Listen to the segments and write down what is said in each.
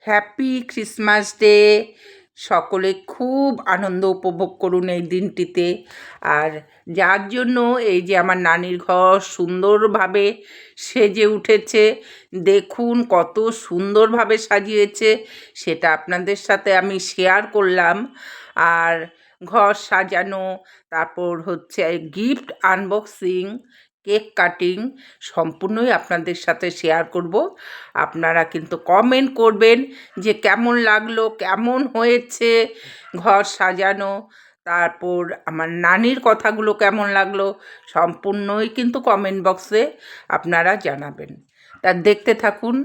Happy Christmas day. সকলে খুব আনন্দ উপভোগ করুন এই দিনটিতে। আর যার জন্য এই যে আমার নানির ঘর সুন্দরভাবে সেজে উঠেছে, দেখুন কত সুন্দরভাবে সাজিয়েছে, সেটা আপনাদের সাথে আমি শেয়ার করলাম। আর ঘর সাজানো, তারপর হচ্ছে গিফট আনবক্সিং, কেক কাটিং সম্পূর্ণই আপনাদের সাথে শেয়ার করব। আপনারা কিন্তু কমেন্ট করবেন যে কেমন লাগলো, কেমন হয়েছে ঘর সাজানো, তারপর আমার নানির কথাগুলো কেমন লাগলো, সম্পূর্ণই কিন্তু কমেন্ট বক্সে আপনারা জানাবেন। তা দেখতে থাকুন।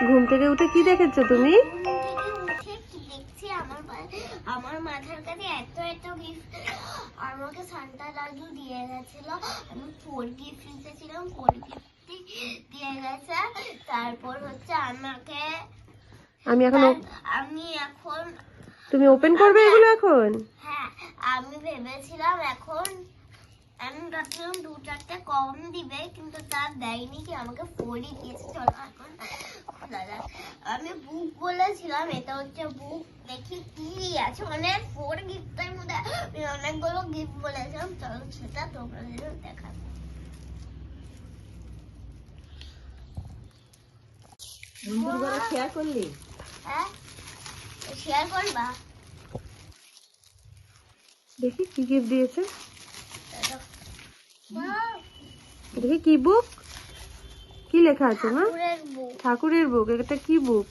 ঘুম থেকে উঠে কি দেখেছো তুমি? আমার মাথার কাছে এত এত গিফট আমাকে সান্তা দাদু দিয়ে গেছিল। আমি 4 গিফট নিতেছিলাম, 4 গিফট দিয়ে গেছে। তারপর হচ্ছে আমি এখন তুমি ওপেন করবে এগুলো এখন? হ্যাঁ, আমি ভেবেছিলাম এখন আমি ভাবছিলাম 2-4টা কম দিবে, কিন্তু তা দেয়নি, কি আমাকে 4ই দিয়েছে। চলো এখন খোলা যাক। আমি বুক বলেছিলাম, এটা হচ্ছে বুক। দেখি কি আছে, মানে 4 গিফটের মধ্যে আমি অনেকগুলো গিফট বলেছিলাম। চলো সেটা তোমাদের দেখাবো। শেয়ার করলি? হ্যাঁ, শেয়ার করবা? দেখি কি গিফট দিয়েছে, দেখি কি বুক, কি লেখা আছে মা? ঠাকুরের বুক। ঠাকুরের বুক। এটা কি বুক?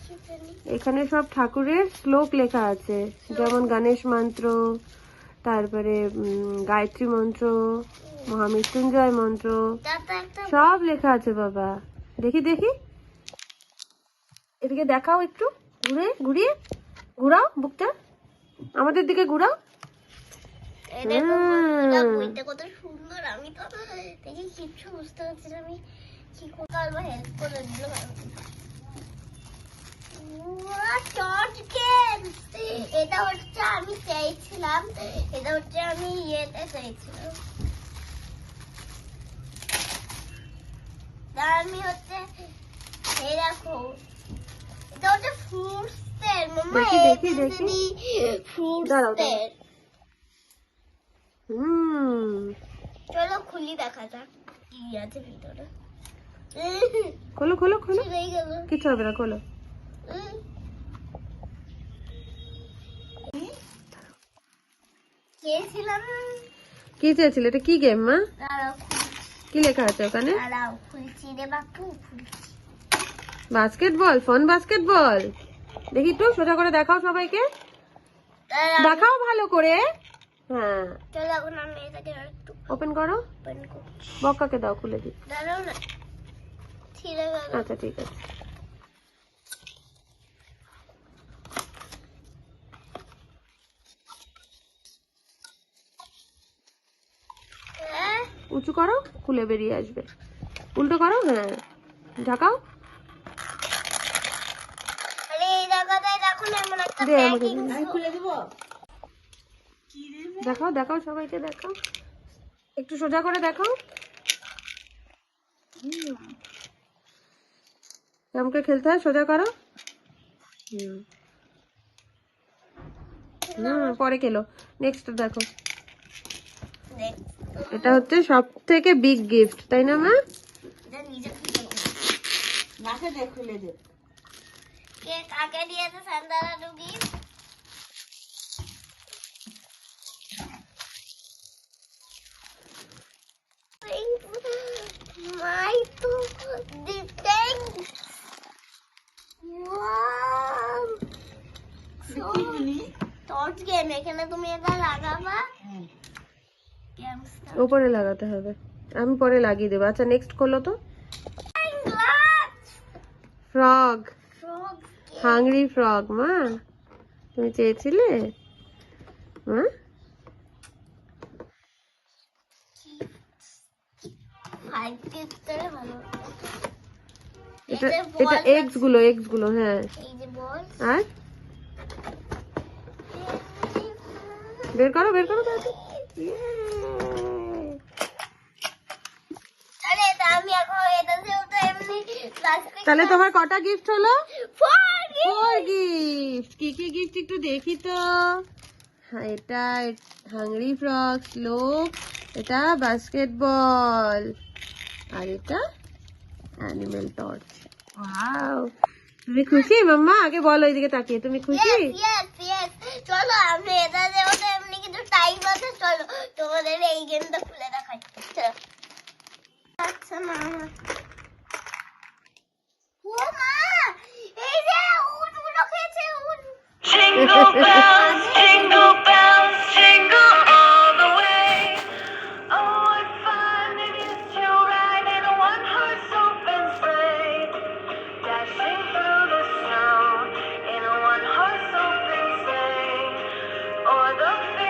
কি জানি। এখানে সব ঠাকুরের শ্লোক লেখা আছে, যেমন গণেশ মন্ত্র, তারপরে গায়ত্রী মন্ত্র, মহামৃত্যুঞ্জয় মন্ত্র, তাতে একটা সব লেখা আছে বাবা। দেখি দেখি, এদিকে দেখাও একটু, ঘুরিয়ে ঘুরাও বুকটা, আমাদের দিকে ঘুরাও। এই দেখো বন্ধুরা, বইটা কত সুন্দর। আমি তো দেখি কিচ্ছু বুঝতে পারছি না, আমি কি করতে পারবো, হেল্প করে দিল। টর্চ গেম, এটা হচ্ছে আমি চাইছিলাম, এটা হচ্ছে আমি ইয়েতে চাইছিলাম। আমি হচ্ছে এই দেখো, এটা হচ্ছে ফ্রুটস এর মাম্মা, দেখি, দেখি। ফ্রুটস দাঁড়াও, এর। চলো খুলি, দেখা যাক কি আছে ভিতরে। খোলো খোলো খোলো, ছিঁড়েই গেল। কিছু হবে না, খোলো। চেয়েছিলাম, কি চেয়েছিলে? এটা কি গেম মা? দাঁড়াও কি লেখা আছে ওখানে? দাঁড়াও খুলছি রে বাপু, খুলছি। Basketball, phone basketball. দেখি একটু সোজা করে দেখাও সবাইকে, দাঁড়াও, দেখাও ভালো করে। হ্যাঁ, চলো এখন আমি এটাকে একটু ওপেন করো, ওপেন করছি। বক্কাকে দাও খুলে দিই। দাঁড়াও না, ছিঁড়ে গেল। আচ্ছা ঠিক আছে। হ্যাঁ, উঁচু করো, খুলে বেরিয়ে আসবে। উল্টো করো, হ্যাঁ, ঝাঁকাও। আরে এই জায়গাটায় দেখো না, এমন একটা দে আমাকে প্যাকিং। খুলে দিব। দেখাও দেখাও সবাইকে দেখাও, একটু সোজা করে দেখাও। আমাকে খেলতে হয়, সোজা করো। পরে খেলো। নেক্সট দেখো, এটা হচ্ছে সব থেকে বিগ গিফট, তাই না মা? খুলে দে। কে কাকে দিয়েছে সান্দারা ডুগি? মাই তো দিতেন। টর্চ গেম, এখানে তুমি এটা লাগাবা। উপরে লাগাতে হবে, আমি পরে লাগিয়ে দেবো। আচ্ছা নেক্সট খোলো তো। Frog, hungry frog. মা তুমি চেয়েছিলে মা? এটা এটা এগস গুলো, হ্যাঁ। আর বের করো তাড়াতাড়ি। তাহলে তোমার কটা গিফট হলো? 4 গিফট। কি কি গিফট একটু দেখি তো। হ্যাঁ, এটা হাংরি ফ্রগ স্লোক, এটা বাস্কেটবল, আর এটা অ্যানিমেল টর্চ। ওয়াও, তুমি খুশি মাম্মা? আগে বলো, এইদিকে তাকিয়ে, তুমি খুশি? চলো আমি এটা দেবো, তো এমনি কিছু টাইম আছে, চলো তোমাদের এই গেমটা খুলে দেখাই। আচ্ছা মা, ও মা, এই যে উট উঠো খেয়েছে, উট। Jingle bells, jingle all the way. Oh, what fun it is to ride in a one-horse open sleigh. Dashing through the snow in a one-horse open sleigh. O'er the fields